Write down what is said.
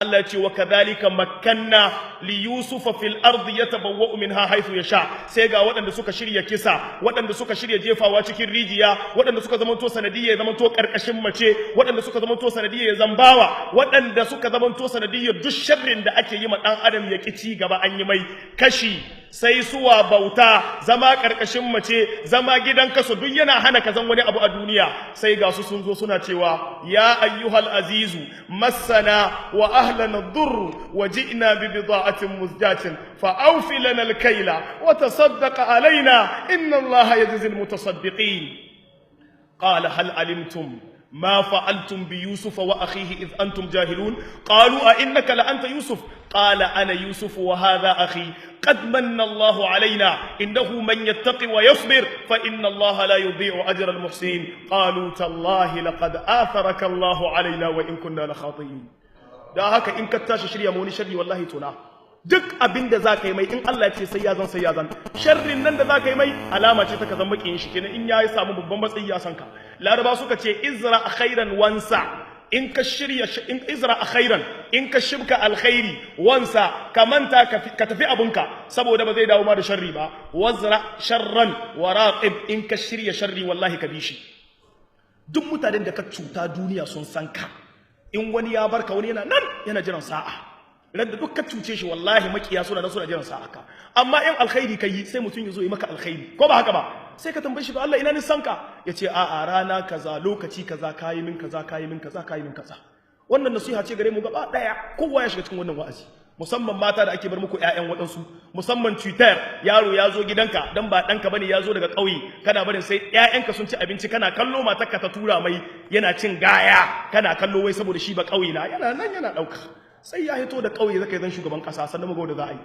Allah ce wa kadhalika makkanna li yusufa fil ardi yatabawwa'u minha haythu yasha sai ga waɗanda suka shirya kisa waɗanda suka shirya jefawa cikin rijiya waɗanda suka zamanto sanadiyya zamanto karkashin mace waɗanda suka zamanto sanadiyya zambawa waɗanda suka zamanto sanadiyya duk sharrin da ake yi ma dan adam ya kici gaba an yi mai kashi sai suwa bauta zama karkashin mace zama gidan kaso duk yana hana ka zan wani abu a duniya sai ga su sun zo suna cewa ya ayyuhal azizu massana wa أهلنا الضر وجئنا ببضاعة مزجاة فأوفي لنا الكيل وتصدق علينا إن الله يجزي المتصدقين قال هل علمتم ما فعلتم بيوسف وأخيه إذ أنتم جاهلون قالوا أئنك لأنت يوسف قال أنا يوسف وهذا أخي قد من الله علينا إنه من يتقي ويصبر فإن الله لا يضيع أجر المحسنين قالوا تالله لقد آثرك الله علينا وإن كنا لخاطئين da haka in ka tashi shirya mu wani sharri wallahi tuna duk abin da zaka yi mai in Allah ya ce sai ya zan sharrin nan da zaka yi mai alama ce ta ka zama makiyin shi kenan in yayi samu babban matsayi ya san ka laraba suka ce izra khairan wansa in ka shirya in izra khairan in ka shibka alkhairi wansa ka manta ka tafi abunka saboda ba zai dawo ma da sharri ba wazra sharran waraqib in ka shirya sharri wallahi ka bi shi duk mutanen da ka cuta duniya sun san ka in wani ya barka wani yana nan yana jiran sa'a radda duk ka cuce shi wallahi makiya suna nan suna jiran sa'a ka amma in alkhairi kai sai mutun yazo yi maka alkhairi ko ba haka ba sai ka tambaye shi ba Allah ina ni sanka yace a a rana kaza lokaci kaza kayi min kaza kayi min kaza kayi min kaza wannan nasiha ce gare mu gaba daya kowa ya shiga cikin wannan wa'azi musamman mata da ake bar muku ƴaƴan waɗansu musamman Twitter yaro ya zo gidanka dan ba ɗanka bane ya zo daga ƙauye kana barin sai ƴaƴanka sun ci abinci kana kallo matarka ta tura mai yana cin gaya kana kallo wai saboda shi ba ƙauye na yana nan yana ɗauka sai ya hito da ƙauye zaka yi zan shugaban ƙasa sannan mu ga wanda za a yi